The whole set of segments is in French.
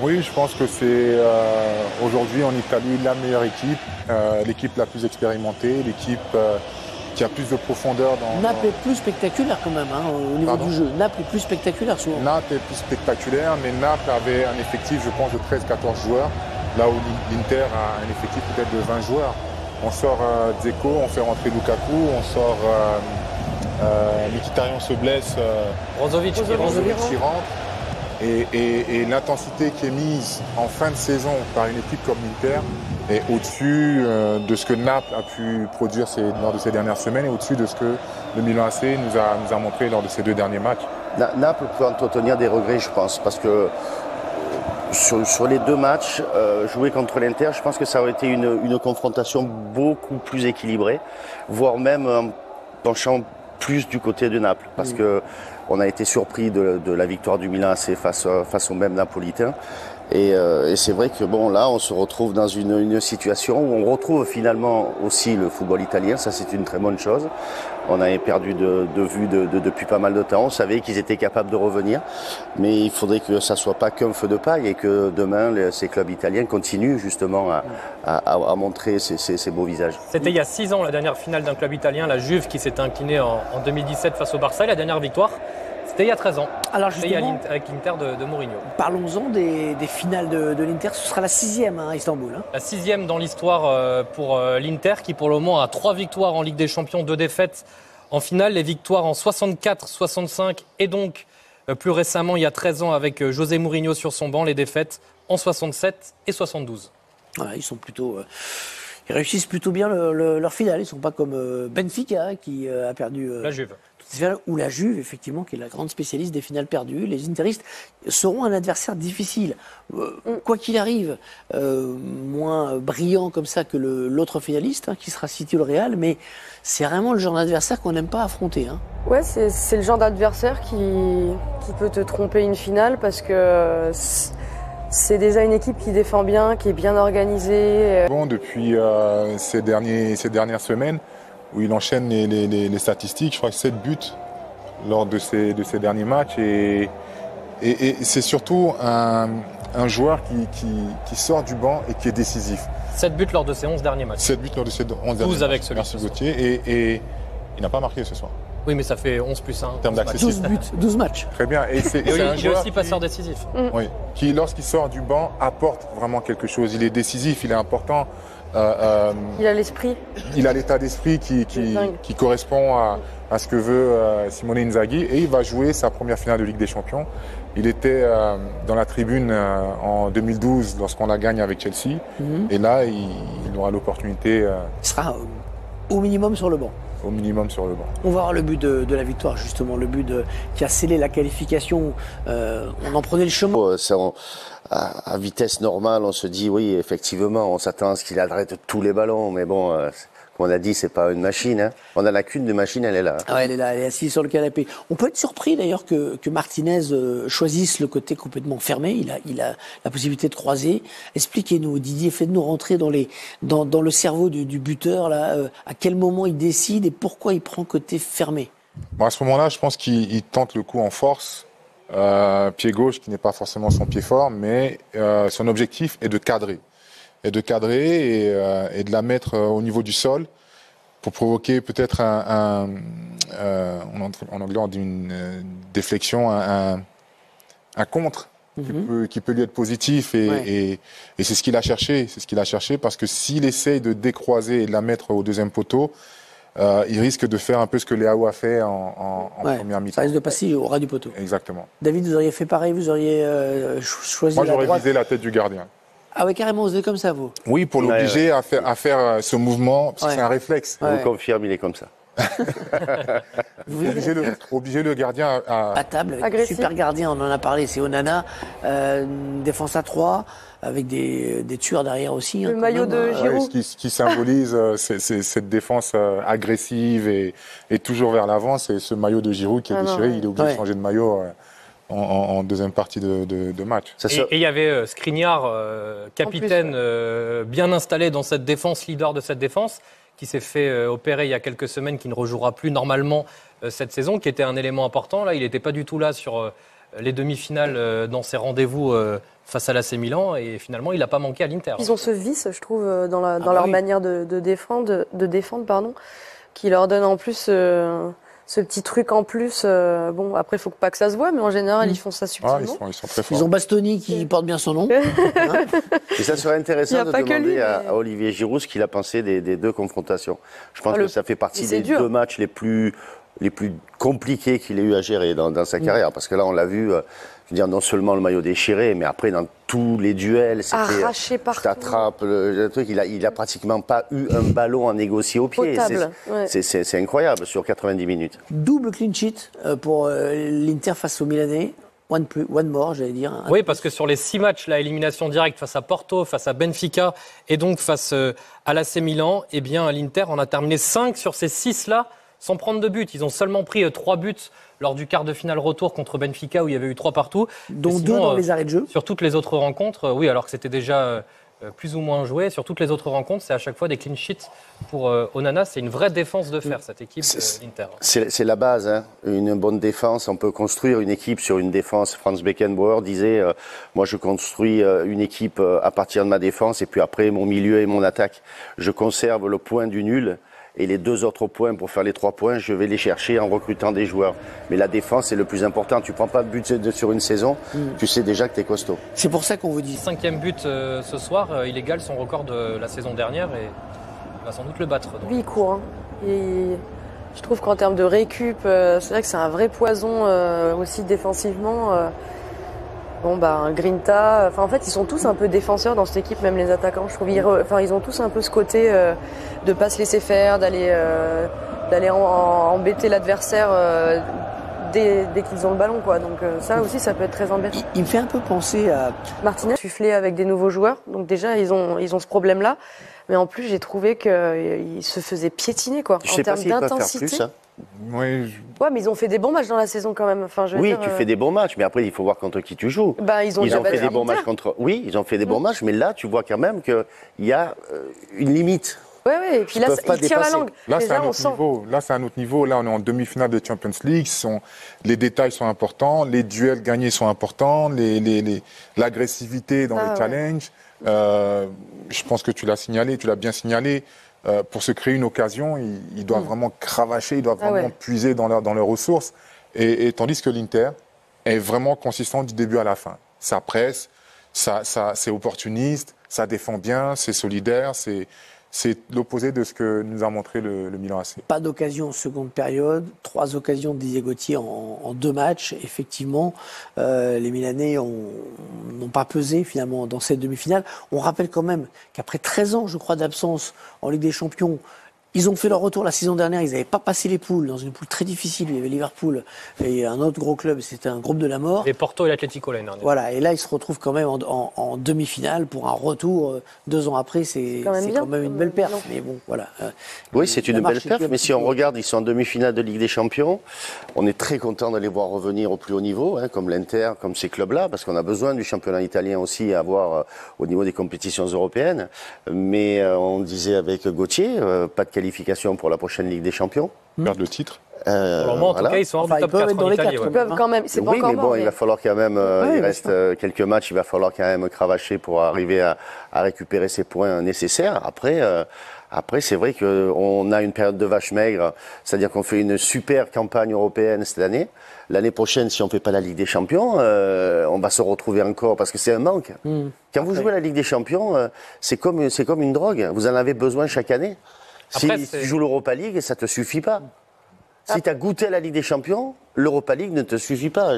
Oui, je pense que c'est aujourd'hui en Italie la meilleure équipe, l'équipe la plus expérimentée, l'équipe qui a plus de profondeur dans... Naples est plus spectaculaire quand même au niveau du jeu. Naples est plus spectaculaire souvent. Naples est plus spectaculaire, mais Naples avait un effectif, je pense, de 13-14 joueurs, là où l'Inter a un effectif peut-être de 20 joueurs. On sort Dzeko, on fait rentrer Lukaku, on sort Mkhitaryan se blesse, Brozovic qui rentre. Et l'intensité qui est mise en fin de saison par une équipe comme l'Inter est au-dessus de ce que Naples a pu produire lors de ces dernières semaines et au-dessus de ce que le Milan AC nous a montré lors de ces 2 derniers matchs. Naples peut entretenir des regrets, je pense, parce que sur les 2 matchs joués contre l'Inter, je pense que ça aurait été une confrontation beaucoup plus équilibrée, voire même en penchant plus du côté de Naples, parce que on a été surpris de la victoire du Milan AC face au même Napolitain. Et c'est vrai que bon, là, on se retrouve dans une situation où on retrouve finalement aussi le football italien. Ça, c'est une très bonne chose. On avait perdu de vue depuis pas mal de temps. On savait qu'ils étaient capables de revenir. Mais il faudrait que ça soit pas qu'un feu de paille et que demain, ces clubs italiens continuent justement à montrer ces beaux visages. C'était il y a 6 ans, la dernière finale d'un club italien, la Juve, qui s'était inclinée en 2017 face au Barça. Et la dernière victoire, c'était il y a 13 ans. Alors justement, avec l'Inter de Mourinho. Parlons-en des finales de l'Inter. Ce sera la 6e à Istanbul. La 6e dans l'histoire pour l'Inter, qui pour le moment a 3 victoires en Ligue des Champions, 2 défaites en finale. Les victoires en 64, 65 et donc plus récemment, il y a 13 ans, avec José Mourinho sur son banc, les défaites en 67 et 72. Voilà, ils sont plutôt... Ils réussissent plutôt bien leur finale. Ils ne sont pas comme Benfica qui a perdu... La Juve. Ou la Juve, effectivement, qui est la grande spécialiste des finales perdues. Les interistes seront un adversaire difficile. Quoi qu'il arrive, moins brillant comme ça que l'autre finaliste, qui sera City ou le Real, mais c'est vraiment le genre d'adversaire qu'on n'aime pas affronter. Ouais, c'est le genre d'adversaire qui peut te tromper une finale parce que c'est déjà une équipe qui défend bien, qui est bien organisée. Bon, depuis ces dernières semaines, où il enchaîne les statistiques, je crois 7 buts lors de ces derniers matchs. Et c'est surtout un joueur qui sort du banc et qui est décisif. 7 buts lors de ces 11 derniers matchs. 7 buts lors de ces 11 derniers matchs. 12 avec celui-ci. Merci Gauthier. Et il n'a pas marqué ce soir. Oui, mais ça fait 11 plus 1. En termes d'accessibilité. 12 buts, 12 matchs. Très bien. Et il est aussi passeur décisif. Oui, qui lorsqu'il sort du banc apporte vraiment quelque chose. Il est décisif, il est important. Il a l'esprit. Il a l'état d'esprit qui correspond à ce que veut Simone Inzaghi et il va jouer sa première finale de Ligue des Champions. Il était dans la tribune en 2012 lorsqu'on la gagne avec Chelsea et là il aura l'opportunité. Il sera au minimum sur le banc. Au minimum sur le banc. On va voir le but de la victoire, justement, le but qui a scellé la qualification. On en prenait le chemin. À vitesse normale, on se dit oui, effectivement, on s'attend à ce qu'il arrête tous les ballons, mais bon, comme on a dit, c'est pas une machine. On a la cune de machine, elle est là. Ah ouais, elle est là, elle est assise sur le canapé. On peut être surpris d'ailleurs que Martinez choisisse le côté complètement fermé. Il a la possibilité de croiser. Expliquez-nous, Didier, faites-nous rentrer dans le cerveau du buteur là. À quel moment il décide et pourquoi il prend côté fermé? Bon, à ce moment-là, je pense qu'il tente le coup en force. Pied gauche qui n'est pas forcément son pied fort, mais son objectif est de cadrer. Et de la mettre au niveau du sol pour provoquer peut-être en anglais on dit une déflexion, un contre qui peut lui être positif et c'est ce qu'il a cherché. C'est ce qu'il a cherché parce que s'il essaye de décroiser et de la mettre au deuxième poteau, il risque de faire un peu ce que Leao a fait en première mi-temps. Ça risque de passer au ras du poteau. Exactement. David, vous auriez fait pareil, vous auriez choisi la droite. Moi, j'aurais visé la tête du gardien. Ah ouais, carrément, vous êtes comme ça, vous? Oui, pour l'obliger à faire ce mouvement, parce que c'est un réflexe. Je vous confirme, il est comme ça. Obliger le gardien à table, avec super gardien, on en a parlé, c'est Onana, défense à 3, avec des tueurs derrière aussi. Le maillot de Giroud. Ce qui symbolise cette défense agressive et toujours vers l'avant, c'est ce maillot de Giroud qui est déchiré, il est obligé de changer de maillot en deuxième partie de match. Et il y avait Skriniar, capitaine bien installé dans cette défense, leader de cette défense, qui s'est fait opérer il y a quelques semaines, qui ne rejouera plus normalement cette saison, qui était un élément important. Là, il n'était pas du tout là sur les demi-finales dans ses rendez-vous face à l'AC Milan et finalement, il n'a pas manqué à l'Inter. Ils ont ce vice, je trouve, dans leur manière de défendre, pardon, qui leur donne en plus ce petit truc en plus. Bon, après, il faut pas que ça se voit, mais en général, ils font ça subtilement. Ils sont très forts. Ils ont Bastoni qui porte bien son nom. Et ça serait intéressant de demander à Olivier Giroud ce qu'il a pensé des deux confrontations. Je pense que ça fait partie des deux matchs les plus compliqués qu'il ait eu à gérer dans sa carrière. Parce que là, on l'a vu, je veux dire, non seulement le maillot déchiré, mais après, dans tous les duels, c'était arraché partout. T'attrapes le truc. Il a pratiquement pas eu un ballon à négocier au pied. C'est incroyable sur 90 minutes. Double clean sheet pour l'Inter face au Milanais. One more, j'allais dire. Oui, parce que sur les 6 matchs, la élimination directe face à Porto, face à Benfica et donc face à l'AC Milan, eh bien, l'Inter en a terminé 5 sur ces 6-là sans prendre de but. Ils ont seulement pris 3 buts lors du quart de finale retour contre Benfica où il y avait eu 3 partout. Dont 2 dans les arrêts de jeu. Sur toutes les autres rencontres, oui, alors que c'était déjà plus ou moins joué. Sur toutes les autres rencontres, c'est à chaque fois des clean sheets pour Onana. C'est une vraie défense de fer, cette équipe d'Inter. C'est la base, hein. Une bonne défense. On peut construire une équipe sur une défense. Franz Beckenbauer disait moi, je construis une équipe à partir de ma défense et puis après, mon milieu et mon attaque. Je conserve le point du nul. Et les 2 autres points pour faire les 3 points, je vais les chercher en recrutant des joueurs. Mais la défense, c'est le plus important. Tu prends pas de but sur une saison, tu sais déjà que tu es costaud. C'est pour ça qu'on vous dit. 5e but ce soir, il égale son record de la saison dernière et il va sans doute le battre. Donc. Lui, il court. Hein. Je trouve qu'en termes de récup, c'est vrai que c'est un vrai poison aussi défensivement. Bon, Grinta, en fait, ils sont tous un peu défenseurs dans cette équipe, même les attaquants. Je trouve, ils ont tous un peu ce côté de pas se laisser faire, d'aller embêter l'adversaire dès qu'ils ont le ballon, quoi. Donc ça aussi, ça peut être très embêtant. Il me fait un peu penser à Martinez, sufflé avec des nouveaux joueurs. Donc déjà, ils ont ce problème-là. Mais en plus, j'ai trouvé qu'ils se faisaient piétiner, quoi. Je sais pas s'ils peuvent faire plus, hein. Oui. Ouais, mais ils ont fait des bons matchs dans la saison quand même. Enfin, tu fais des bons matchs, mais après il faut voir contre qui tu joues. Ils ont fait des bons matchs contre. Oui, ils ont fait des bons matchs, mais là tu vois quand même qu'il y a une limite. Oui, et puis là, ils tirent la langue. Là, c'est un autre niveau. Là, on est en demi-finale de Champions League. Les détails sont importants, les duels gagnés sont importants, l'agressivité dans les challenges. Je pense que tu l'as bien signalé. Pour se créer une occasion, ils doivent vraiment cravacher, ils doivent vraiment puiser dans leurs ressources. Et tandis que l'Inter est vraiment consistant du début à la fin. Ça presse, c'est opportuniste, ça défend bien, c'est solidaire, c'est l'opposé de ce que nous a montré le Milan AC. Pas d'occasion en seconde période, 3 occasions de Didier Gauthier en 2 matchs. Effectivement, les Milanais n'ont pas pesé finalement dans cette demi-finale. On rappelle quand même qu'après 13 ans, je crois, d'absence en Ligue des Champions, ils ont fait leur retour la saison dernière. Ils n'avaient pas passé les poules, dans une poule très difficile. Il y avait Liverpool et un autre gros club. C'était un groupe de la mort. Et Porto et l'Atlético l'année dernière. Voilà. Et là, ils se retrouvent quand même en demi-finale pour un retour 2 ans après. C'est quand même une belle perf. Mais bon, voilà. Oui, c'est une belle perf. Mais si on regarde, ils sont en demi-finale de Ligue des Champions. On est très content de les voir revenir au plus haut niveau, hein, comme l'Inter, comme ces clubs-là, parce qu'on a besoin du championnat italien aussi à avoir au niveau des compétitions européennes. Mais on disait avec Gauthier, pas de qualification pour la prochaine Ligue des Champions. Perdre le titre. Pour le moment, en tout cas, ils sont hors du top 4 en Italie. Ils peuvent quand même, c'est pas encore mais bon, il va falloir quand même, il reste quelques matchs, il va falloir quand même cravacher pour arriver à récupérer ces points nécessaires. Après, c'est vrai qu'on a une période de vache maigre, c'est-à-dire qu'on fait une super campagne européenne cette année. L'année prochaine, si on ne fait pas la Ligue des Champions, on va se retrouver encore, parce que c'est un manque. Quand vous jouez la Ligue des Champions, c'est comme une drogue. Vous en avez besoin chaque année. Si tu joues l'Europa League, ça ne te suffit pas. Si tu as goûté à la Ligue des Champions, l'Europa League ne te suffit pas.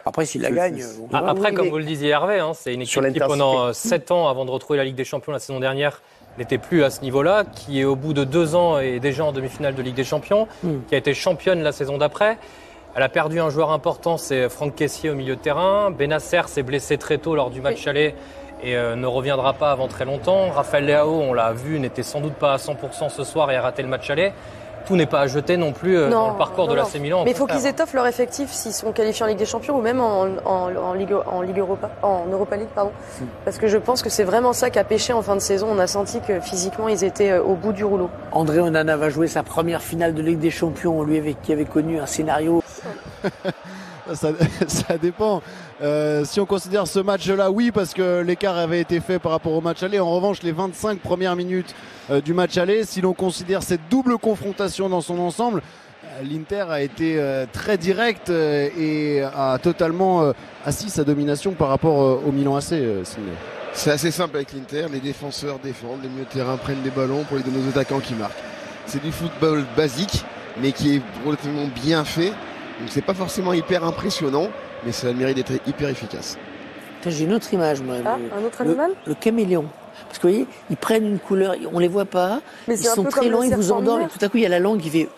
Après, s'il la gagne... Après, comme vous le disiez, Hervé, c'est une équipe qui, pendant 7 ans, avant de retrouver la Ligue des Champions la saison dernière, n'était plus à ce niveau-là, qui est au bout de 2 ans est déjà en demi-finale de Ligue des Champions, qui a été championne la saison d'après. Elle a perdu un joueur important, c'est Franck Kessié au milieu de terrain. Benacer s'est blessé très tôt lors du match aller et ne reviendra pas avant très longtemps. Raphaël Leao, on l'a vu, n'était sans doute pas à 100% ce soir et a raté le match aller. Tout n'est pas à jeter non plus dans le parcours de l'AC Milan. Mais il faut qu'ils étoffent leur effectif s'ils sont qualifiés en Ligue des Champions ou même en Ligue Europa, en Europa League, pardon. Parce que je pense que c'est vraiment ça qui a pêché en fin de saison. On a senti que physiquement ils étaient au bout du rouleau. André Onana va jouer sa première finale de Ligue des Champions, lui qui avait connu un scénario. Ça dépend. Si on considère ce match-là, oui, parce que l'écart avait été fait par rapport au match aller. En revanche, les 25 premières minutes du match aller, si l'on considère cette double confrontation dans son ensemble, l'Inter a été très direct et a totalement assis sa domination par rapport au Milan AC, Sidney. C'est assez simple avec l'Inter, les défenseurs défendent, les milieux de terrain prennent des ballons pour les donner aux attaquants qui marquent. C'est du football basique, mais qui est relativement bien fait. Donc c'est pas forcément hyper impressionnant, mais ça a le mérite d'être hyper efficace. J'ai une autre image, moi. Un autre animal ? Le caméléon. Parce que vous voyez, ils prennent une couleur, on les voit pas, mais ils sont très lents, ils vous endorment, et tout à coup il y a la langue qui fait...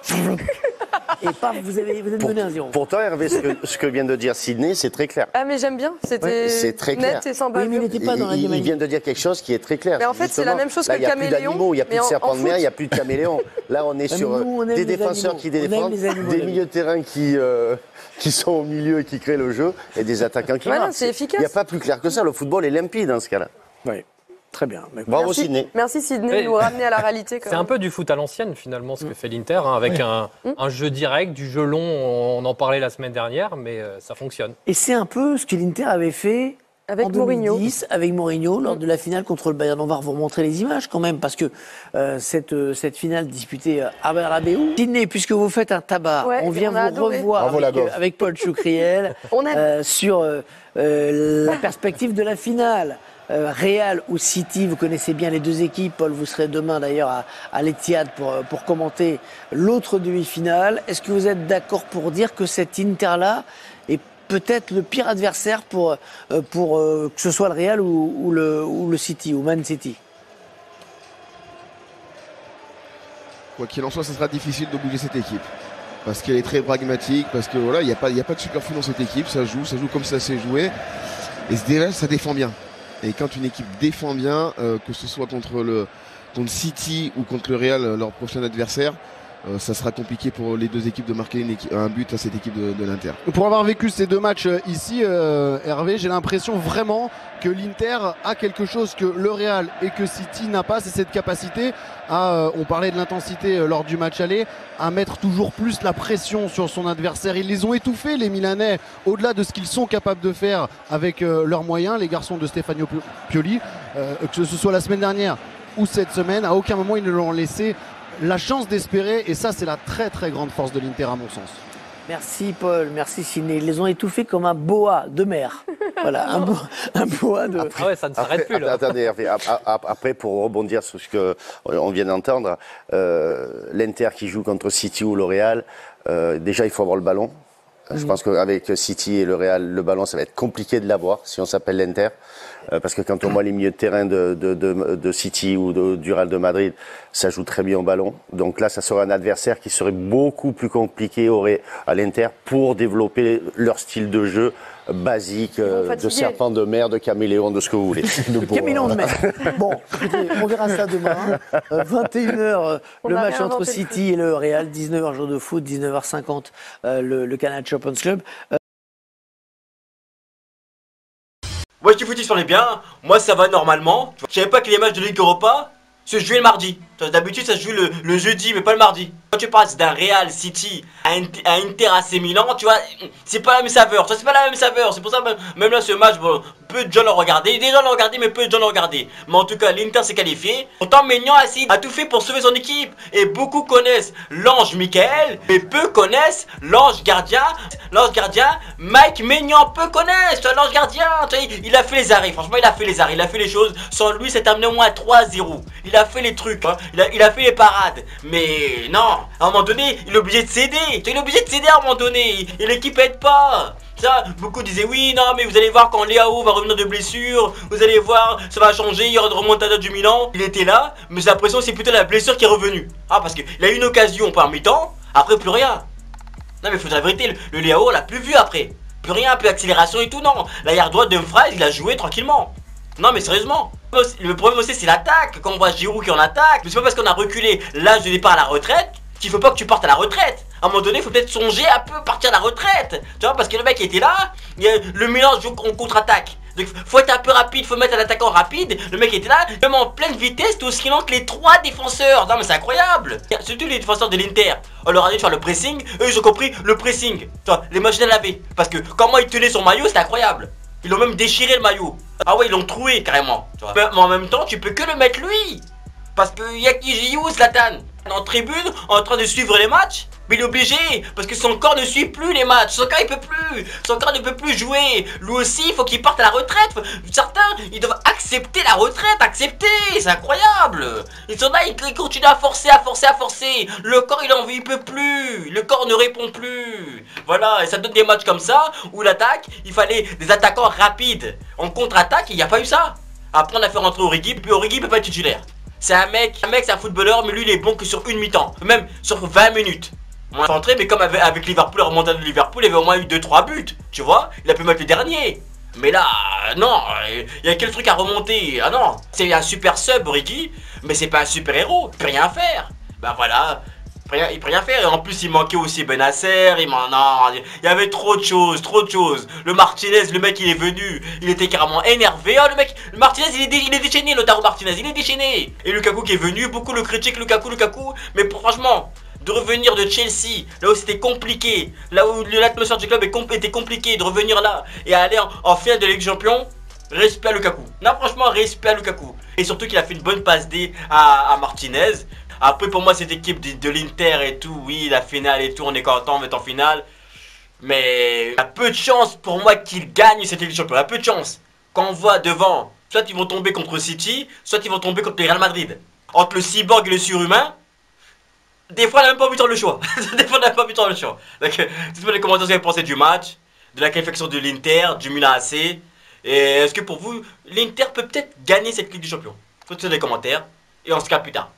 Et paf, vous êtes mené à 0. Pourtant, Hervé, ce que vient de dire Sidney, c'est très clair. Ah, mais j'aime bien. C'était c'est très clair. net et sympa. Oui, mais il n'était pas dans la Il vient de dire quelque chose qui est très clair. Mais en fait, c'est la même chose que le caméléon. Il n'y a plus d'animaux, il n'y a plus de serpents de mer, il n'y a plus de caméléons. Là, on est sur des défenseurs qui défendent, des milieux de terrain qui sont au milieu et qui créent le jeu, et des attaquants qui marquent. C'est efficace. Il n'y a pas plus clair que ça. Le football est limpide dans ce cas-là. Oui. Très bien. Bravo Sidney. Merci Sidney de nous ramener à la réalité. C'est un peu du foot à l'ancienne finalement ce que fait l'Inter, avec un jeu direct, du jeu long, on en parlait la semaine dernière, mais ça fonctionne. Et c'est un peu ce que l'Inter avait fait en 2010 avec Mourinho lors de la finale contre le Bayern. On va vous remontrer les images quand même, parce que cette finale disputée à Bernabéu. Sidney, puisque vous faites un tabac, on vient vous revoir avec Paul Choucriel sur la perspective de la finale. Real ou City, vous connaissez bien les deux équipes. Paul, vous serez demain d'ailleurs à l'Etihad pour commenter l'autre demi-finale. Est-ce que vous êtes d'accord pour dire que cet Inter-là est peut-être le pire adversaire pour que ce soit le Real ou le City, ou Man City? Quoi qu'il en soit, ça sera difficile de bouger cette équipe. Parce qu'elle est très pragmatique, parce que voilà, il n'y a pas de superflu dans cette équipe, ça joue comme ça s'est joué. Et déjà, ça défend bien. Et quand une équipe défend bien, que ce soit contre City ou contre le Real, leur prochain adversaire, ça sera compliqué pour les deux équipes de marquer un but à cette équipe de l'Inter. Pour avoir vécu ces deux matchs ici, Hervé, j'ai l'impression vraiment que l'Inter a quelque chose que le Real et que City n'a pas, c'est cette capacité à, on parlait de l'intensité lors du match aller, à mettre toujours plus la pression sur son adversaire. Ils les ont étouffés, les Milanais, au-delà de ce qu'ils sont capables de faire avec leurs moyens, les garçons de Stefano Pioli, que ce soit la semaine dernière ou cette semaine, à aucun moment ils ne l'ont laissé la chance d'espérer, et ça c'est la très très grande force de l'Inter à mon sens. Merci Paul, merci Sidney. Ils les ont étouffés comme un boa de mer. Voilà, un boa de... Ah ouais, ça ne s'arrête plus là. Attendez, Hervé, après pour rebondir sur ce qu'on vient d'entendre, l'Inter qui joue contre City ou le Real, déjà il faut avoir le ballon. Je pense qu'avec City et le Real, le ballon, ça va être compliqué de l'avoir si on s'appelle l'Inter. Parce que quand on voit les milieux de terrain de City ou du Real de Madrid, ça joue très bien au ballon. Donc là, ça serait un adversaire qui serait beaucoup plus compliqué à l'Inter pour développer leur style de jeu basique, de serpent de mer, de caméléon, de ce que vous voulez. Caméléon de mer. Bon, écoutez, on verra ça demain. 21h, le match entre City et le Real. 19h, jour de foot. 19h50, le Canal Champions Club. Moi je dis footy sur les biens, moi ça va normalement. Je savais pas que les matchs de Ligue Europa se jouaient le mardi. D'habitude ça se joue le jeudi mais pas le mardi. Quand tu passes d'un Real City à Inter AC Milan, tu vois, c'est pas la même saveur. C'est pas la même saveur. C'est pour ça même là ce match, bon, peu de gens l'ont regardé. Des gens l'ont regardé mais peu de gens l'ont regardé. Mais en tout cas l'Inter s'est qualifié. Pourtant Maignan a tout fait pour sauver son équipe. Et beaucoup connaissent l'ange Michael, mais peu connaissent l'ange gardien. L'ange gardien, Mike Maignan, peu connaissent l'ange gardien. Il a fait les arrêts, franchement il a fait les arrêts, il a fait les choses. Sans lui c'est terminé au moins 3-0. Il a fait les trucs, hein. Il a fait les parades. Mais non, à un moment donné, il est obligé de céder. Il est obligé de céder à un moment donné. Et l'équipe aide pas. Ça, beaucoup disaient oui, non, mais vous allez voir quand Leao va revenir de blessure, vous allez voir, ça va changer, il y aura de remontada du Milan. Il était là, mais j'ai l'impression que c'est plutôt la blessure qui est revenue. Ah, parce qu'il a eu une occasion par mi-temps, après plus rien. Non, mais faut dire la vérité, le Leao, on l'a plus vu après. Plus rien, plus accélération et tout, non. L'arrière droite de Dumfries, il a joué tranquillement. Non, mais sérieusement. Le problème aussi, c'est l'attaque. Quand on voit Giroud qui est en attaque, mais c'est pas parce qu'on a reculé l'âge de départ à la retraite qu'il faut pas que tu partes à la retraite. À un moment donné, il faut peut-être songer à peu partir à la retraite. Tu vois, parce que le mec était là, le Milan joue en contre-attaque. Donc faut être un peu rapide, faut mettre un attaquant rapide. Le mec était là, même en pleine vitesse, tout aussi lent que les 3 défenseurs. Non mais c'est incroyable. Surtout les défenseurs de l'Inter. On leur a dit de faire le pressing, eux ils ont compris le pressing. Toi, les machines à laver. Parce que comment ils tenaient son maillot, c'était incroyable. Ils l'ont même déchiré le maillot. Ah ouais, ils l'ont troué carrément. Tu vois. Mais en même temps, tu peux que le mettre lui. Parce qu'il y a qui j'y où Zlatan en tribune, en train de suivre les matchs. Mais il est obligé, parce que son corps ne suit plus les matchs. Son corps il peut plus. Son corps ne peut plus jouer. Lui aussi, il faut qu'il parte à la retraite. Certains, ils doivent accepter la retraite. Accepter, c'est incroyable. Ils sont là, ils continuent à forcer, à forcer, à forcer. Le corps il en veut, il peut plus. Le corps ne répond plus. Voilà, et ça donne des matchs comme ça, où l'attaque, il fallait des attaquants rapides. En contre-attaque, il n'y a pas eu ça. Après on a fait rentrer Origi, puis Origi peut pas être titulaire. C'est un mec c'est un footballeur, mais lui il est bon que sur une mi-temps, même sur 20 minutes. On a fait rentrer, mais comme avec Liverpool, la remontada de Liverpool, il avait au moins eu 2-3 buts, tu vois. Il a pu mettre le dernier. Mais là, non, il y a quel truc à remonter. Ah non, c'est un super sub, Origi, mais c'est pas un super héros, il peut rien faire. Bah voilà, il peut rien faire. Et en plus, il manquait aussi Benasser, il y avait trop de choses, trop de choses. Le Martinez, le mec, il est venu, il était carrément énervé. Oh, le Martinez, il est déchaîné, Lautaro Martinez, il est déchaîné. Et Lukaku qui est venu, beaucoup le critiquent, Lukaku, mais franchement, de revenir de Chelsea, là où c'était compliqué, là où l'atmosphère du club était compliquée, de revenir là et aller en finale de Ligue des Champions, respect à Lukaku. Non, franchement, respect à Lukaku. Et surtout qu'il a fait une bonne passe D à Martinez. Après, pour moi, cette équipe de l'Inter et tout, oui, la finale et tout, on est content, on est en finale. Mais il y a peu de chance pour moi qu'ils gagnent cette Ligue des Champions. Il y a peu de chance. Quand on voit devant, soit ils vont tomber contre City, soit ils vont tomber contre le Real Madrid. Entre le cyborg et le surhumain, des fois, on n'a même pas envie de faire le choix. Des fois, on n'a pas envie de faire le choix. Donc, dites-moi dans les commentaires ce que vous pensez du match, de la qualification de l'Inter, du Milan AC. Et est-ce que pour vous, l'Inter peut peut-être gagner cette Ligue des Champions? Faites-le dans les commentaires. Et on se capte plus tard.